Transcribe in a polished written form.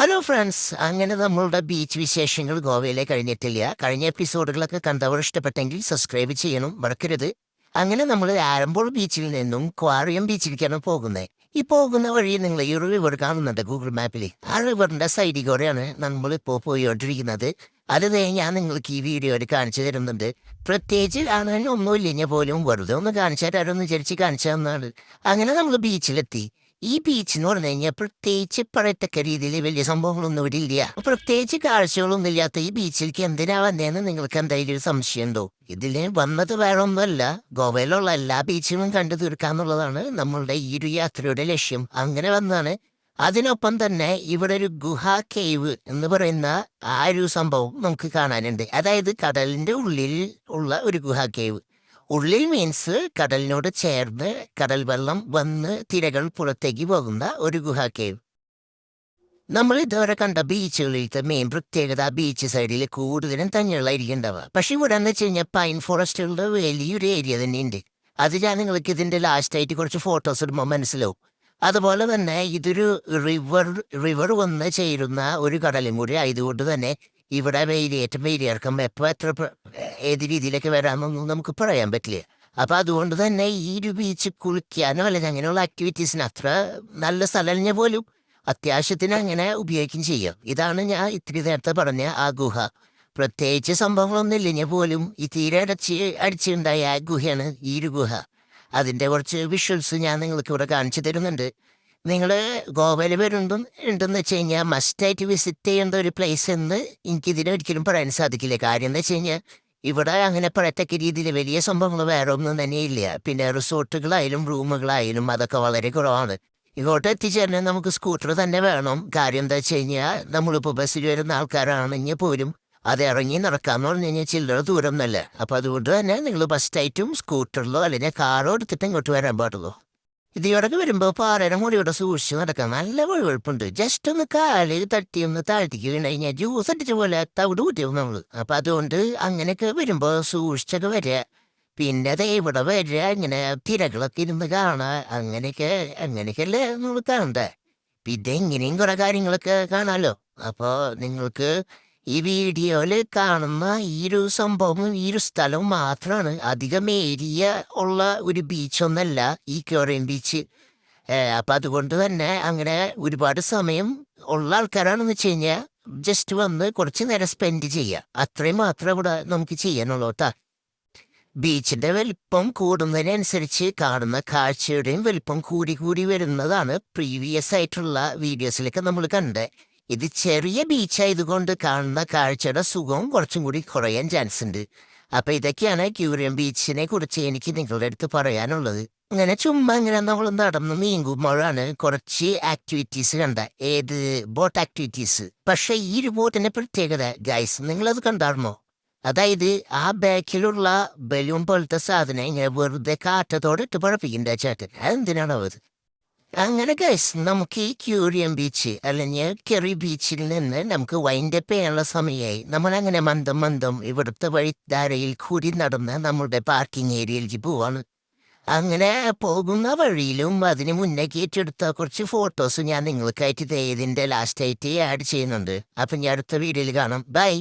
Hello friends, അങ്ങനെ നമ്മളുടെ beach വിശേഷങ്ങൾ ഗോവയിലെ കഴിഞ്ഞിട്ടില്ല. കഴിഞ്ഞ എപ്പിസോഡുകളൊക്കെ കണ്ടവർ ഇഷ്ടപ്പെട്ടെങ്കിൽ സബ്സ്ക്രൈബ് ചെയ്യണം മറക്കരുത്. അങ്ങനെ നമ്മൾ ആലമ്പുഴ ബീച്ചിൽ നിന്നും ക്വാറിയം ബീച്ചിലേക്കാണ് പോകുന്നത്. ഈ പോകുന്ന വഴി നിങ്ങൾ ഈ ഒരു റിവർ കാണുന്നുണ്ട് ഗൂഗിൾ മാപ്പിൽ. ആ റിവറിന്റെ സൈഡിൽ കൂടെയാണ് നമ്മളിപ്പോൾ പോയിക്കൊണ്ടിരിക്കുന്നത്. അത് ഞാൻ നിങ്ങൾക്ക് ഈ വീഡിയോയിൽ കാണിച്ചു തരുന്നുണ്ട്. പ്രത്യേകിച്ച് കാണാൻ ഒന്നുമില്ലെങ്കിൽ പോലും വെറുതെ ഒന്ന് കാണിച്ചു തരാമെന്ന് വിചാരിച്ച് കാണിച്ചു തന്നാണ്. അങ്ങനെ നമ്മൾ ബീച്ചിലെത്തി. ഈ ബീച്ച് എന്ന് പറഞ്ഞു കഴിഞ്ഞാൽ പ്രത്യേകിച്ച് പറയത്തക്ക രീതിയിൽ വലിയ സംഭവങ്ങളൊന്നും ഇവിടെ ഇല്ല. പ്രത്യേകിച്ച് കാഴ്ചകളൊന്നും ഇല്ലാത്ത ഈ ബീച്ചിലേക്ക് എന്തിനാ വന്നതെന്ന് നിങ്ങൾക്ക് എന്തായാലും ഒരു സംശയമുണ്ടോ? ഇതില് വന്നത് വേറെ ഒന്നുമല്ല, ഗോവയിലുള്ള എല്ലാ ബീച്ചുകളും കണ്ടു തീർക്കാന്നുള്ളതാണ് നമ്മളുടെ ഈ ഒരു യാത്രയുടെ ലക്ഷ്യം. അങ്ങനെ വന്നാണ്. അതിനൊപ്പം തന്നെ ഇവിടെ ഒരു ഗുഹ കേവ് എന്ന് പറയുന്ന ആ ഒരു സംഭവം നമുക്ക് കാണാനുണ്ട്. അതായത് കടലിന്റെ ഉള്ളിൽ ഉള്ള ഒരു ഗുഹ കേവ്. ഉള്ളിൽ മീൻസ് കടലിനോട് ചേർന്ന് കടൽ വെള്ളം വന്ന് തിരകൾ പുറത്തേക്ക് പോകുന്ന ഒരു ഗുഹ കേവ്. നമ്മൾ ഇതുവരെ കണ്ട ബീച്ചുകളിലത്തെ മെയിൻ പ്രത്യേകത ബീച്ച് സൈഡിൽ കൂടുതലും തന്നെയുള്ളായിരിക്കും ഉണ്ടാവുക. പക്ഷെ ഇവിടെ എന്ന് വെച്ച് കഴിഞ്ഞാൽ പൈൻ ഫോറസ്റ്റുകളുടെ വലിയൊരു ഏരിയ തന്നെയുണ്ട്. അത് ഞാൻ നിങ്ങൾക്ക് ഇതിന്റെ ലാസ്റ്റ് ആയിട്ട് കുറച്ച് ഫോട്ടോസ് ഇടുമ്പോൾ മനസ്സിലാവും. അതുപോലെ തന്നെ ഇതൊരു റിവർ റിവർ വന്ന് ചേരുന്ന ഒരു കടലും കൂടി ആയതുകൊണ്ട് തന്നെ ഇവിടെ വെയിലേറ്റം വെയിലിറക്കം എപ്പോൾ ഏത് രീതിയിലൊക്കെ വരാമെന്നൊന്നും നമുക്ക് പറയാൻ പറ്റില്ല. അപ്പൊ അതുകൊണ്ട് തന്നെ ഈ ഒരു ബീച്ച് കുളിക്കാനോ അല്ലെങ്കിൽ അങ്ങനെയുള്ള ആക്ടിവിറ്റീസിന് അത്ര നല്ല സ്ഥലം പോലും അത്യാവശ്യത്തിന് അങ്ങനെ ഉപയോഗിക്കുകയും ചെയ്യാം. ഇതാണ് ഞാൻ ഇത്തിരി നേരത്തെ പറഞ്ഞ ആ ഗുഹ. പ്രത്യേകിച്ച് സംഭവങ്ങളൊന്നും ഇല്ലെങ്കിൽ പോലും ഈ തീരെ അടിച്ചുണ്ടായ ആ ഗുഹയാണ് ഈ ഒരു ഗുഹ. അതിന്റെ കുറച്ച് വിഷ്വൽസ് ഞാൻ നിങ്ങൾക്ക് ഇവിടെ കാണിച്ചു തരുന്നുണ്ട്. നിങ്ങൾ ഗോവയിൽ ഉണ്ടെന്ന് വെച്ച് കഴിഞ്ഞാൽ മസ്റ്റായിട്ട് വിസിറ്റ് ചെയ്യേണ്ട ഒരു പ്ലേസ് എന്ന് എനിക്കിതിനൊരിക്കലും പറയാൻ സാധിക്കില്ല. കാര്യം എന്ന് വെച്ച് കഴിഞ്ഞാൽ ഇവിടെ അങ്ങനെ പറയത്തക്ക രീതിയിൽ വലിയ സംഭവങ്ങൾ വേറെ ഒന്നും തന്നെയില്ല. പിന്നെ റിസോർട്ടുകളായാലും റൂമുകളായാലും അതൊക്കെ വളരെ കുറവാണ്. ഇങ്ങോട്ട് എത്തിച്ചേരാൻ നമുക്ക് സ്കൂട്ടർ തന്നെ വേണം. കാര്യം എന്താ വെച്ച് കഴിഞ്ഞാൽ നമ്മളിപ്പോൾ ബസ്സിൽ വരുന്ന ആൾക്കാരാണെങ്കിൽ പോലും അത് ഇറങ്ങി നടക്കാന്ന് പറഞ്ഞു കഴിഞ്ഞാൽ ചില്ലറ ദൂരം എന്നല്ല. അപ്പം അതുകൊണ്ട് തന്നെ നിങ്ങൾ ബസ്റ്റായിട്ടും സ്കൂട്ടറിലോ അല്ലെങ്കിൽ കാറോ എടുത്തിട്ട് ഇങ്ങോട്ട് വരാൻ പാടുള്ളൂ. ഇതിയോടൊക്കെ വരുമ്പോൾ പാറയുടെ മുടിയോടെ സൂക്ഷിച്ച് നടക്കാൻ നല്ല വഴുവഴുപ്പുണ്ട്. ജസ്റ്റ് ഒന്ന് കാല് തട്ടി ഒന്ന് താഴ്ത്തിക്ക് വീണ് കഴിഞ്ഞാൽ ജ്യൂസ് അടിച്ച പോലെ തവിട് കൂട്ടിയാവും നമ്മൾ. അപ്പം അതുകൊണ്ട് അങ്ങനെയൊക്കെ വരുമ്പോൾ സൂക്ഷിച്ചൊക്കെ വരിക. പിന്നെ ദേ ഇവിടെ വരിക, ഇങ്ങനെ തിരകളൊക്കെ ഇരുന്ന് കാണുക, അങ്ങനെയൊക്കെയല്ലേ നമ്മൾ കാണണ്ടേ. പിന്നെ ഇങ്ങനെയും കുറെ കാര്യങ്ങളൊക്കെ കാണാമല്ലോ. അപ്പോൾ നിങ്ങൾക്ക് ഈ വീഡിയോയിൽ കാണുന്ന ഈ ഒരു സംഭവം ഈ ഒരു സ്ഥലം മാത്രമാണ്. അധികം ഏരിയ ഉള്ള ഒരു ബീച്ചൊന്നല്ല ഈ ക്യോറിയൻ ബീച്ച്. അപ്പം അതുകൊണ്ട് തന്നെ അങ്ങനെ ഒരുപാട് സമയം ഉള്ള ആൾക്കാരാണെന്ന് വെച്ച് കഴിഞ്ഞാൽ ജസ്റ്റ് വന്ന് കുറച്ച് നേരം സ്പെൻഡ് ചെയ്യുക, അത്രയും മാത്രമേ ഇവിടെ നമുക്ക് ചെയ്യാനുള്ളൂ കേട്ടോ. ബീച്ചിന്റെ വലിപ്പം കൂടുന്നതിനനുസരിച്ച് കാണുന്ന കാഴ്ചയുടെയും വലിപ്പം കൂടി കൂടി വരുന്നതാണ് പ്രീവിയസ് ആയിട്ടുള്ള വീഡിയോസിലൊക്കെ നമ്മൾ കണ്ടത്. ഇത് ചെറിയ ബീച്ചായതുകൊണ്ട് കാണുന്ന കാഴ്ചയുടെ സുഖവും കുറച്ചും കൂടി കുറയാൻ ചാൻസ് ഉണ്ട്. അപ്പൊ ഇതൊക്കെയാണ് ക്യൂറിയം ബീച്ചിനെ കുറിച്ച് എനിക്ക് നിങ്ങളുടെ അടുത്ത് പറയാനുള്ളത്. അങ്ങനെ ചുമ്മാ ഇങ്ങനെ നമ്മൾ നടന്ന് നീങ്ങുമ്പോഴാണ് കുറച്ച് ആക്ടിവിറ്റീസ് കണ്ട. ഏത് ബോട്ട് ആക്ടിവിറ്റീസ്. പക്ഷെ ഈ ഒരു ബോട്ടിന്റെ പ്രത്യേകത ഗൈസ്, നിങ്ങളത് കണ്ടായിരുന്നോ? അതായത് ആ ബാക്കിലുള്ള ബലൂൺ പോലത്തെ സാധനം ഇങ്ങനെ വെറുതെ കാറ്റത്തോടെ ഇട്ട് പഴപ്പിക്കണ്ട ചേട്ടൻ. അതെന്തിനാണത്? അങ്ങനെ ഗൈസ്, നമുക്ക് ഈ ക്യൂറിയം ബീച്ച് അല്ലെങ്കിൽ കെറി ബീച്ചിൽ നിന്ന് നമുക്ക് വൈൻഡപ്പ് ചെയ്യാനുള്ള സമയമായി. നമ്മളങ്ങനെ മന്ദം മന്ദം ഇവിടുത്തെ വഴിധാരയിൽ കൂടി നടന്ന് നമ്മുടെ പാർക്കിംഗ് ഏരിയയിലേക്ക് പോവാണ്. അങ്ങനെ പോകുന്ന വഴിയിലും അതിന് മുന്നേ ഏറ്റെടുത്ത കുറച്ച് ഫോട്ടോസ് ഞാൻ നിങ്ങൾക്കായിട്ട് ഇതിന്റെ ലാസ്റ്റ് ആയിട്ട് ആഡ് ചെയ്യുന്നുണ്ട്. അപ്പം ഞാൻ അടുത്ത വീഡിയോയിൽ കാണാം. ബൈ.